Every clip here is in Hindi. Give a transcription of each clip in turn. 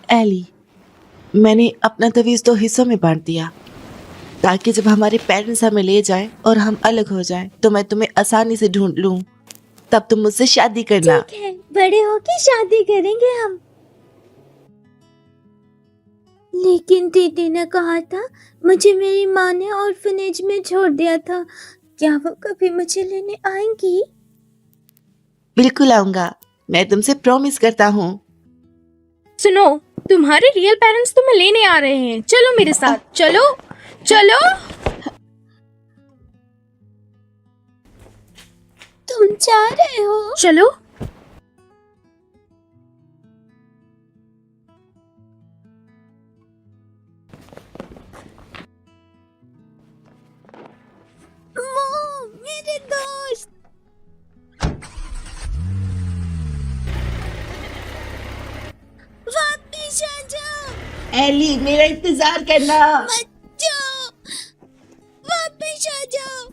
एली, मैंने अपना तवीज़ 2 हिस्सों में बाँट दिया ताकि जब हमारे पेरेंट्स हमें ले जाएं और हम अलग हो जाएं तो मैं तुम्हें आसानी से ढूंढ लूं। तब तुम मुझसे शादी करना। ठीक है, बड़े होके शादी करेंगे हम। लेकिन दीदी ने कहा था मुझे मेरी माँ ने ऑर्फनेज में छोड़ दिया था। क्या वो कभी मुझे लेने आएंगी? बिल्कुल आऊंगा, मैं तुमसे प्रॉमिस करता हूँ। सुनो, तुम्हारे रियल पेरेंट्स तुम्हें लेने आ रहे हैं। चलो मेरे साथ, चलो चलो। तुम जा रहे हो? चलो। मेरे दोस्त, वापिस आ जाओ। एली, मेरा इंतजार करना। मत जाओ, वापिस आ जाओ।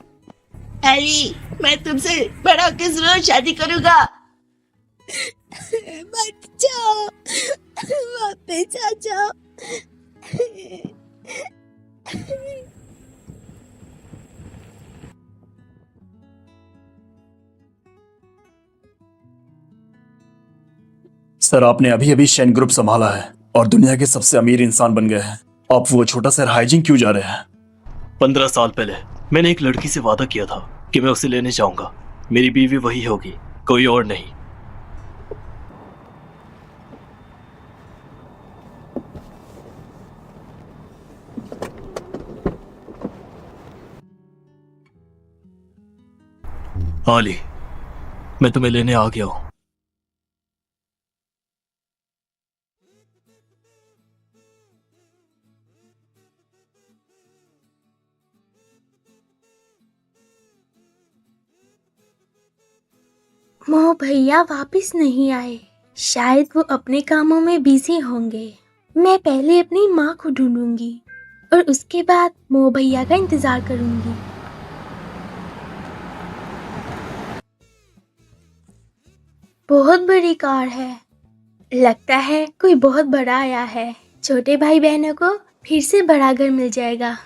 एली, मैं तुमसे बड़ा होकर जरूर शादी करूंगा। मत जाओ, वापिस आ जाओ। सर, आपने अभी अभी शेन ग्रुप संभाला है और दुनिया के सबसे अमीर इंसान बन गए हैं। आप वो छोटा सा हाइजिंग क्यों जा रहे हैं? 15 साल पहले मैंने एक लड़की से वादा किया था कि मैं उसे लेने जाऊंगा। मेरी बीवी वही होगी, कोई और नहीं। आली, मैं तुम्हें लेने आ गया हूं। मोह भैया वापिस नहीं आए। शायद वो अपने कामों में बिजी होंगे। मैं पहले अपनी माँ को ढूंढूंगी और उसके बाद मोह भैया का इंतजार करूंगी। बहुत बड़ी कार है। लगता है कोई बहुत बड़ा आया है। छोटे भाई बहनों को फिर से बड़ा घर मिल जाएगा।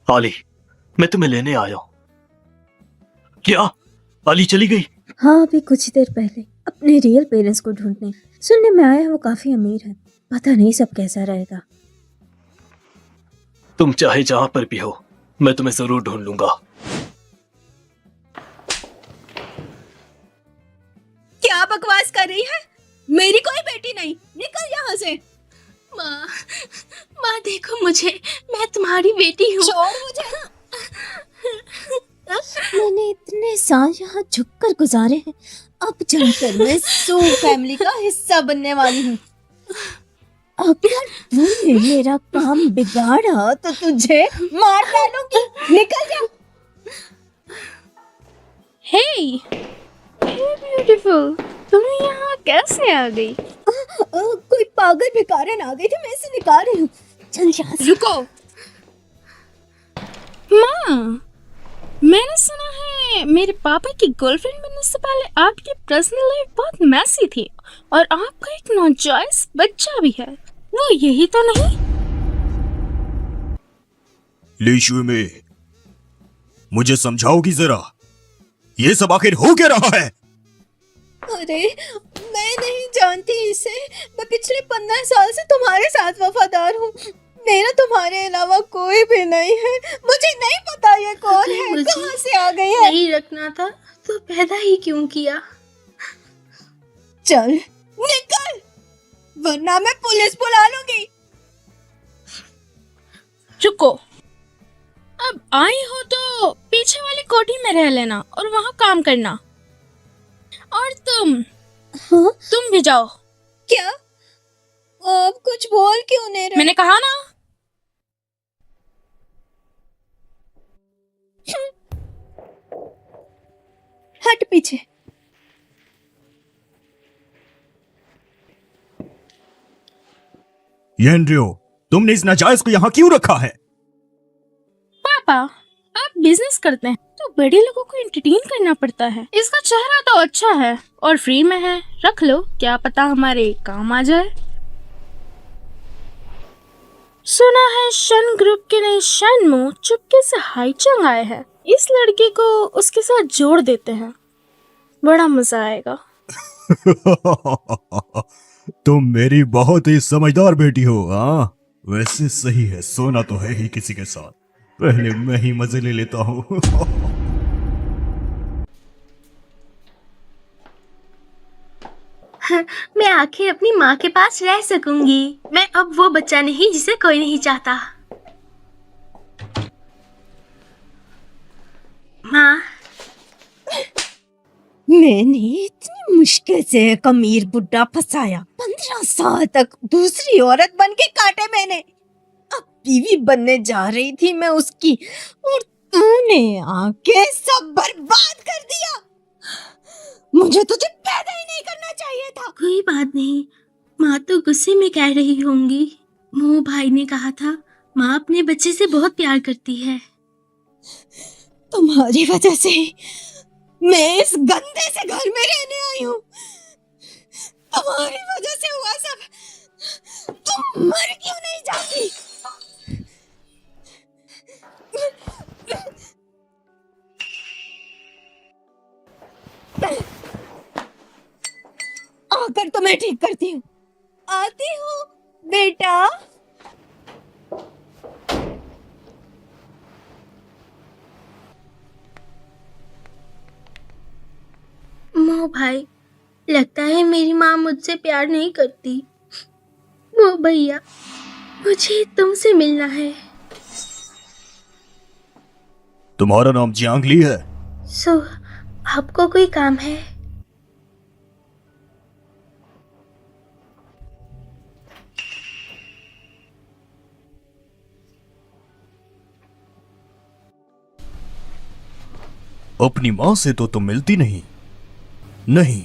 आली, मैं तुम्हें लेने आया हूं। क्या आली चली गई? हाँ, अभी कुछ देर पहले अपने रियल पेरेंट्स को ढूंढने। सुनने में आया है वो काफी अमीर है। पता नहीं सब कैसा रहेगा। तुम चाहे जहां पर भी हो, मैं तुम्हें जरूर ढूंढ लूंगा। क्या बकवास कर रही है? मेरी कोई बेटी नहीं, निकल यहाँ से। माँ, माँ देखो मुझे, मैं तुम्हारी बेटी हूँ। छोड़ मुझे। मैंने इतने साल यहाँ झुककर गुजारे हैं, अब जानकर मैं सू फैमिली का हिस्सा बनने वाली हूँ। अगर तूने मेरा काम बिगाड़ा तो तुझे मार डालूंगी। निकल जा। हे ब्यूटीफुल, तुम यहाँ कैसे आ गई? कोई पागल भिखारन आ गई थी, मैं इसे निकाल रही हूँ। चल यहाँ से। रुको। माँ, मैंने सुना है मेरे पापा की गर्लफ्रेंड बनने से पहले आपकी पर्सनल लाइफ बहुत मैसी थी और आपका एक नौजायज बच्चा भी है। वो यही तो नहीं? लीशु में मुझे समझाओगी जरा, ये सब आखिर हो क्या रहा है? अरे मैं नहीं जानती इसे। मैं पिछले 15 साल से तुम्हारे साथ वफादार हूँ। मेरा तुम्हारे अलावा कोई भी नहीं है। मुझे नहीं पता ये कौन है, मुझे कहाँ से आ गई है। नहीं रखना था तो पैदा ही क्यों किया? चल निकल, वरना मैं पुलिस बुला लूंगी। रुको, अब आई हो तो पीछे वाली कोठी में रह लेना और वहाँ काम करना। और तुम हाँ तुम भी जाओ। क्या? आप कुछ बोल क्यों नहीं रहे? मैंने कहा ना। हट पीछे। येनरियो, तुमने इस नाजायज को यहाँ क्यों रखा है? पापा, आप बिजनेस करते हैं तो बड़े लोगों को एंटरटेन करना पड़ता है। इसका चेहरा तो अच्छा है और फ्री में है, रख लो, क्या पता हमारे काम आ जाए। सुना है शन ग्रुप के नए शनमू चुपके से हाईचंग आए हैं। इस लड़के को उसके साथ जोड़ देते हैं, बड़ा मजा आएगा। तुम मेरी बहुत ही समझदार बेटी हो। हाँ, वैसे सही है, सोना तो है ही किसी के साथ। पहले मैं ही मजे ले लेता हूँ। मैं आखिर अपनी माँ के पास रह सकूंगी। मैं अब वो बच्चा नहीं जिसे कोई नहीं चाहता। माँ, मैंने इतनी मुश्किल से एक अमीर बुड्ढा फंसाया। 15 साल तक दूसरी औरत बन के काटे मैंने। अब बीवी बनने जा रही थी मैं उसकी, और तूने आके सब बर्बाद कर दिया। मुझे तुझे पैदा ही नहीं करना चाहिए था। कोई बात नहीं, माँ तो गुस्से में कह रही होंगी। मोह भाई ने कहा था माँ अपने बच्चे से बहुत प्यार करती है। तुम्हारी वजह से मैं इस गंदे से घर में रहने आई हूँ। तुम्हारी वजह से हुआ सब। तुम मर क्यों नहीं जाती? आकर तो मैं ठीक करती हूँ। आती हूँ बेटा। मोह भाई, लगता है मेरी माँ मुझसे प्यार नहीं करती। मोह भैया, मुझे तुमसे मिलना है। तुम्हारा नाम जियांगली है? सो, आपको कोई काम है? अपनी माँ से तो तुम मिलती नहीं। नहीं,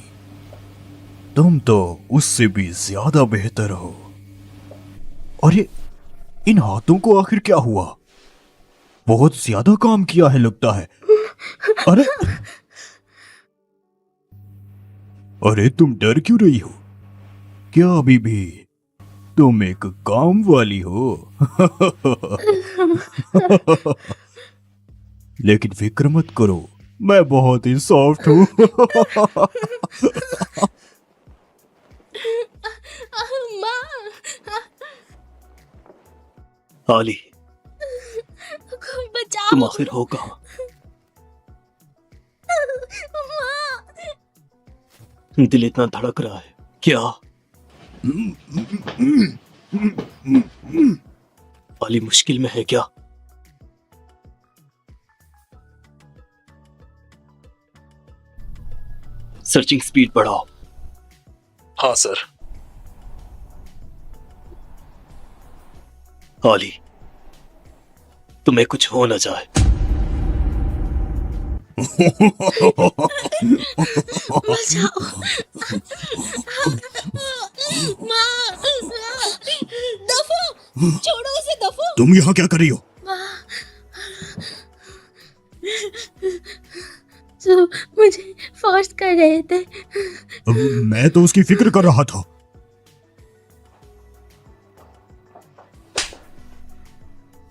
तुम तो उससे भी ज्यादा बेहतर हो। और ये इन हाथों को आखिर क्या हुआ? बहुत ज्यादा काम किया है लगता है। अरे अरे, तुम डर क्यों रही हो? क्या अभी भी तुम एक काम वाली हो? लेकिन फिक्र मत करो, मैं बहुत ही सॉफ्ट हूँ। माँ, आली, कोई बचाओ। तुम आखिर हो कहाँ? दिल इतना धड़क रहा है क्या? आली मुश्किल में है क्या? सर्चिंग स्पीड बढ़ाओ। हाँ सर। आली, तुम्हें कुछ हो न जाए। बचाओ। माँ, दफो, छोड़ो उसे दफो। तुम यहाँ क्या कर रही हो? जो मुझे फोर्स कर रहे थे। मैं तो उसकी फिक्र कर रहा था।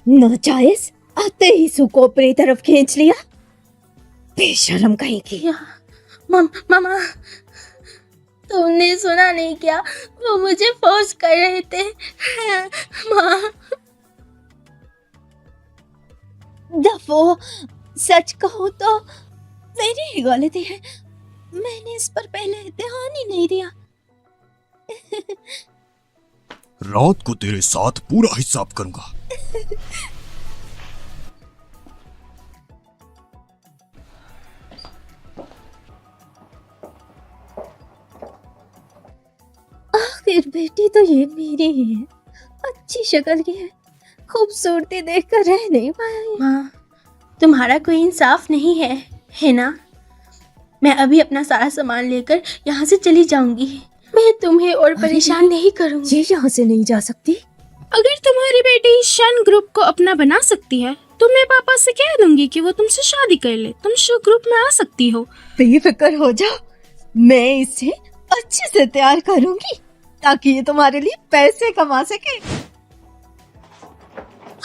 नाजायज आते ही सू को अपनी तरफ खींच लिया। बेशरम कहीं की। क्या? मामा, तुमने सुना नहीं क्या? वो मुझे फोर्स कर रहे थे। माँ, दफो, सच कहो तो मेरी ही गलती है। मैंने इस पर पहले ध्यान ही नहीं दिया। रात को तेरे साथ पूरा हिसाब करूंगा। आखिर बेटी तो ये मेरी ही है, अच्छी शक्ल की है, खूबसूरती देखकर रह नहीं पाई। माँ, तुम्हारा कोई इंसाफ नहीं है ना? मैं अभी अपना सारा सामान लेकर यहाँ से चली जाऊंगी। मैं तुम्हें और परेशान नहीं करूंगी। ये यहाँ से नहीं जा सकती। अगर तुम्हारी बेटी शन ग्रुप को अपना बना सकती है तो मैं पापा से कह दूंगी कि वो तुमसे शादी कर ले। तुम शो ग्रुप में आ सकती हो। बेफिक्र हो जाओ, मैं इसे अच्छे से तैयार करूंगी ताकि ये तुम्हारे लिए पैसे कमा सके।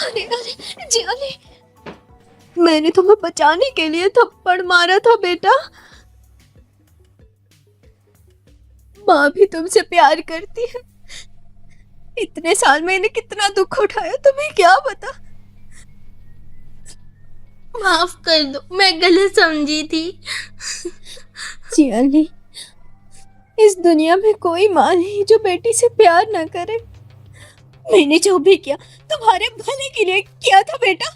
अरे अरे जाने, मैंने तुम्हें बचाने के लिए थप्पड़ मारा था बेटा। माँ भी तुमसे प्यार करती है। इतने साल मैंने कितना दुख उठाया तुम्हें क्या पता। माफ कर दो, मैं गलत समझी थी। जियाली, इस दुनिया में कोई माँ नहीं जो बेटी से प्यार ना करे। मैंने जो भी किया तुम्हारे भले के लिए किया था बेटा।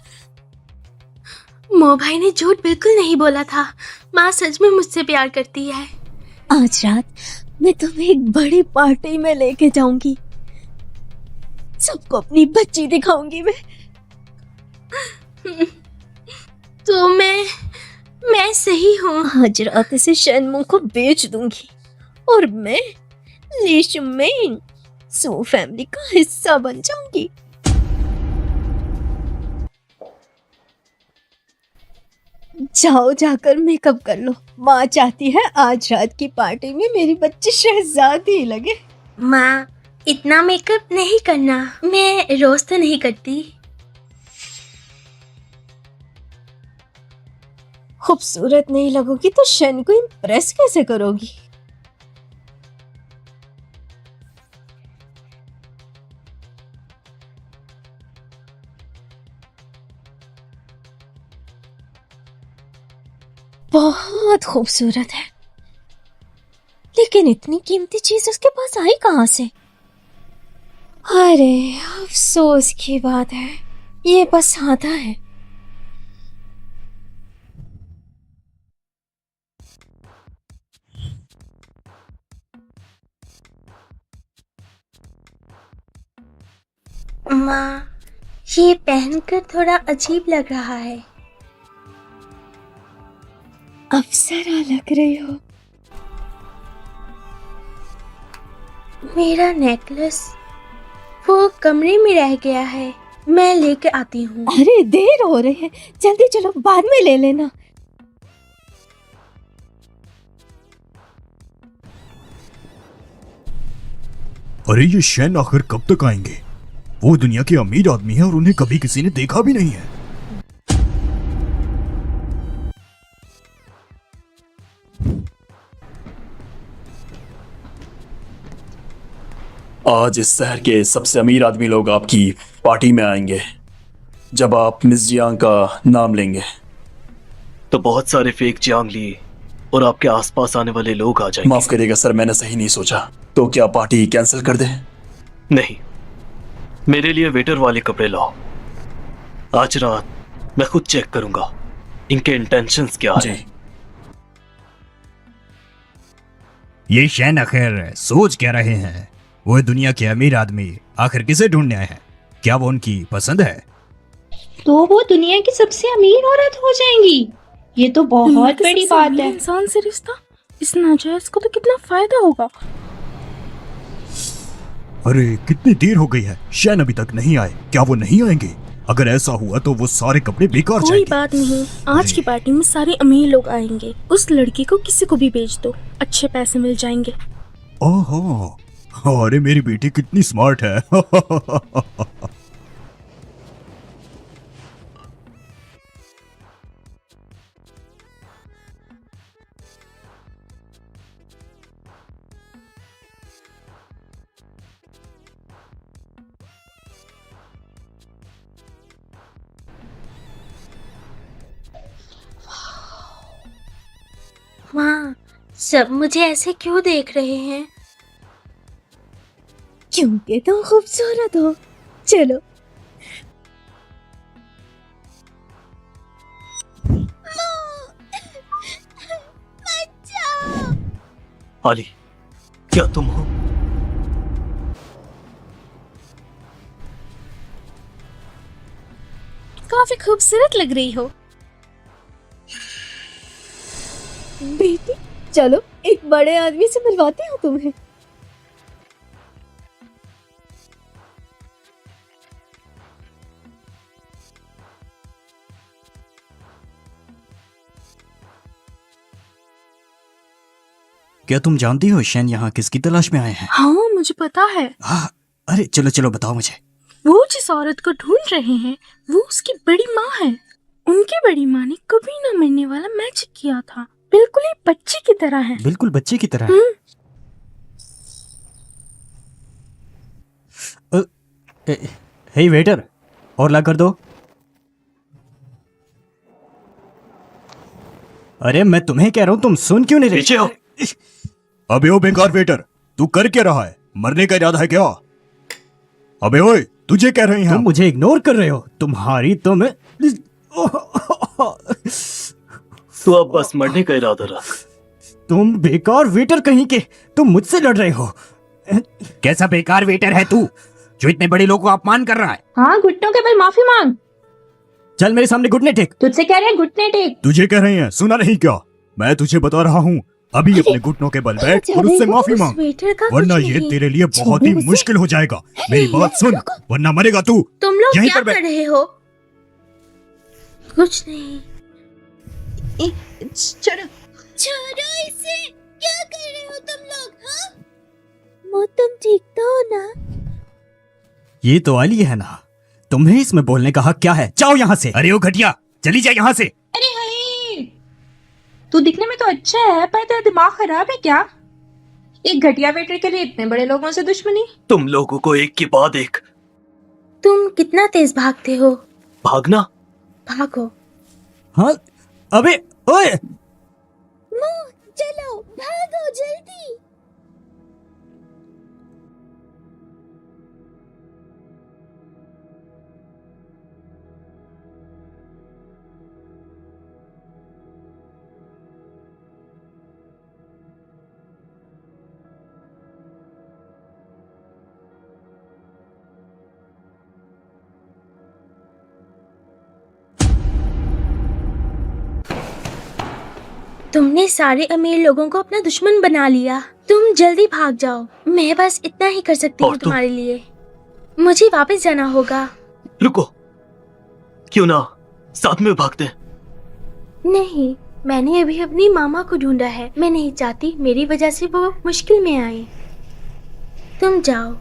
मो भाई ने झूठ बिल्कुल नहीं बोला था। माँ सच में मुझसे प्यार करती है। आज रात मैं तुम्हें एक बड़ी पार्टी में लेके जाऊंगी, सबको अपनी बच्ची दिखाऊंगी मैं। तो मैं सही हूँ। आज रात इसे शनमू को बेच दूंगी और मैं लिशमेन सो फैमिली का हिस्सा बन जाऊंगी। जाओ जाकर मेकअप कर लो। माँ चाहती है आज रात की पार्टी में मेरी बच्ची शहजादी लगे। माँ, इतना मेकअप नहीं करना, मैं रोज तो नहीं करती। खूबसूरत नहीं लगोगी तो शन को इम्प्रेस कैसे करोगी? बहुत खूबसूरत है, लेकिन इतनी कीमती चीज उसके पास आई कहां से? अरे अफसोस की बात है, ये बस आधा है। माँ, ये पहनकर थोड़ा अजीब लग रहा है। अप्सरा लग रही हो। मेरा नेकलेस वो कमरे में रह गया है, मैं लेके आती हूँ। अरे देर हो रही है, जल्दी चलो, बाद में ले लेना। अरे ये शैन आखिर कब तक आएंगे? वो दुनिया के अमीर आदमी है और उन्हें कभी किसी ने देखा भी नहीं है। आज इस शहर के सबसे अमीर आदमी लोग आपकी पार्टी में आएंगे जब आप मिस जियांग का नाम लेंगे। तो बहुत सारे फेक जियांग लिए और आपके आसपास आने वाले लोग आ जाएंगे। माफ करिएगा सर, मैंने सही नहीं सोचा। तो क्या पार्टी कैंसिल कर दें? नहीं, मेरे लिए वेटर वाले कपड़े लाओ। आज रात मैं खुद चेक करूंगा इनके इंटेंशंस क्या जी। है। ये शैन आखिर सोच क्या रहे हैं? वो दुनिया के अमीर आदमी आखिर किसे ढूंढने आए हैं? क्या वो उनकी पसंद है? तो वो दुनिया की सबसे अमीर औरत हो जाएंगी। ये तो बहुत बड़ी बात है। इंसान से रिश्ता, इस नाजायज को तो कितना फायदा होगा। अरे कितनी देर हो गई है, शैन अभी तक नहीं आए। क्या वो नहीं आएंगे? अगर ऐसा हुआ तो वो सारे कपड़े बेकार कोई जाएंगे। बात नहीं, आज की पार्टी में सारे अमीर लोग आएंगे। उस लड़की को किसी को भी बेच दो, अच्छे पैसे मिल जाएंगे। ओहो, अरे मेरी बेटी कितनी स्मार्ट है। माँ, सब मुझे ऐसे क्यों देख रहे हैं? क्योंकि तुम खूबसूरत हो। चलो। आली, क्या तुम हो? खूबसूरत लग रही हो। बेटी चलो एक बड़े आदमी से मिलवाती हूँ तुम्हें। क्या तुम जानती हो शन यहाँ किसकी तलाश में आए हैं? हाँ मुझे पता है। हाँ, अरे चलो चलो बताओ मुझे। वो जिस औरत को ढूंढ रहे हैं वो उसकी बड़ी माँ है। उनकी बड़ी माँ ने कभी ना मरने वाला मैजिक किया था, बिल्कुल ही बच्चे की तरह है। बिल्कुल बच्चे की तरह। हे वेटर, और ला कर दो। अरे मैं तुम्हें कह रहा हूँ, तुम सुन क्यों नहीं रहे? पीछे हो। अबे ओ बेकार वेटर, तू कर क्या रहा है? मरने का इरादा है क्या? अबे ओए, तुझे कह रहे हैं। तुम मुझे इग्नोर कर रहे हो। तुम्हारी तो मैं तो अब बस मरने का इरादा रहा। तुम बेकार वेटर कहीं के, तुम मुझसे लड़ रहे हो। कैसा बेकार वेटर है तू जो इतने बड़े लोगों को अपमान कर रहा है? हाँ, घुटनों के बल माफी मांग। चल मेरे सामने घुटने टेक। तुझसे कह रहे हैं घुटने टेक। तुझे कह रहे हैं, सुना नहीं क्या? मैं तुझे बता रहा हूँ, अभी अपने घुटनों के बल बैठ और उससे माफी मांग, वेटर का वरना कुछ ये नहीं। तेरे लिए बहुत ही मुश्किल हो जाएगा। मेरी बात सुन, वरना मरेगा तू। तुम लोग यहीं क्या पर कर रहे हो? कुछ नहीं। छोड़ो। छोड़ो इसे, क्या कर रहे हो तुम लोग? हाँ मो, तुम ठीक तो हो ना? ये तो आली है ना, तुम्हें इसमें बोलने का हक क्या है? जाओ यहाँ से। अरे ओ घटिया, चली जा यहाँ से। अरे हाय, तू दिखने में तो अच्छा है पर तेरा दिमाग खराब है क्या? एक घटिया वेटर के लिए इतने बड़े लोगों से दुश्मनी। तुम लोगों को एक के बाद एक। तुम कितना तेज भागते हो? भागना? भागो। हाँ, अबे ओए, मो, चलो भागो जल्दी। तुमने सारे अमीर लोगों को अपना दुश्मन बना लिया। तुम जल्दी भाग जाओ। मैं बस इतना ही कर सकती और हूँ तुम? तुम्हारे लिए। मुझे वापस जाना होगा। रुको, क्यों ना साथ में भागते? नहीं, मैंने अभी अपनी मामा को ढूंढा है। मैं नहीं चाहती मेरी वजह से वो मुश्किल में आए। तुम जाओ।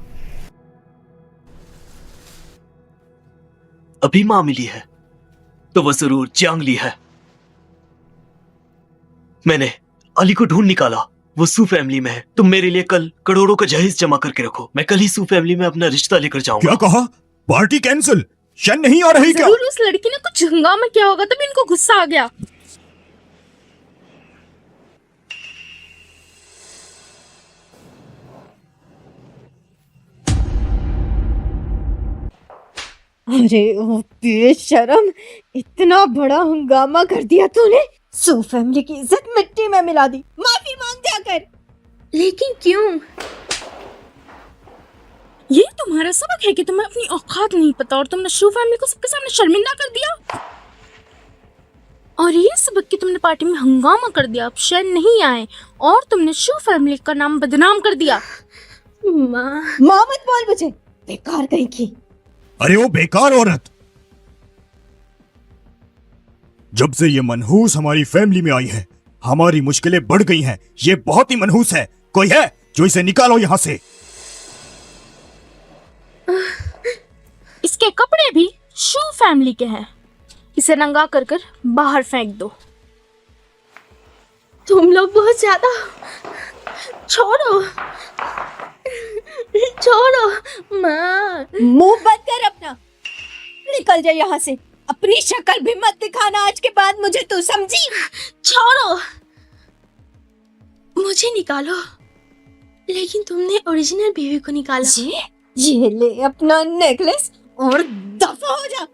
अभी माँ मिली है तो वो जरूर चांग ली है। मैंने अली को ढूंढ निकाला, वो सू फैमिली में है। तुम मेरे लिए कल करोड़ों का जहेज जमा करके रखो। मैं कल ही सू फैमिली में अपना रिश्ता लेकर जाऊंगा। क्या कहा? Party cancel? शन नहीं आ रही क्या? जरूर उस लड़की ने कुछ हंगामा किया होगा तभी इनको गुस्सा आ गया। अरे ओ बेशरम, इतना बड़ा हंगामा कर दिया तूने। सू फैमिली की इज्जत मिट्टी में मिला दी। माफी मांग जाकर। लेकिन क्यों? ये तुम्हारा सबक है कि तुम्हें अपनी औकात नहीं पता और तुमने शू फैमिली को सबके सामने शर्मिंदा कर दिया। और ये सबक कि तुमने पार्टी में हंगामा कर दिया, अब शैन नहीं आए और तुमने शू फैमिली का नाम बदनाम कर दिया। माँ, माँ मत बोल मुझे, बेकार कहीं की। अरे वो बेकार औरत, जब से ये मनहूस हमारी फैमिली में आई है हमारी मुश्किलें बढ़ गई हैं। ये बहुत ही मनहूस है। कोई है जो इसे निकालो यहाँ से। इसके कपड़े भी शू फैमिली के हैं। इसे नंगा कर कर बाहर फेंक दो। तुम लोग बहुत ज्यादा। छोड़ो, छोड़ो माँ। मुंह बंद कर अपना, निकल जा यहाँ से। अपनी शक्ल भी मत दिखाना आज के बाद मुझे, तू समझी? छोड़ो, मुझे निकालो। लेकिन तुमने ओरिजिनल बीवी को निकाला। ये ले अपना नेकलेस और दफा हो जा।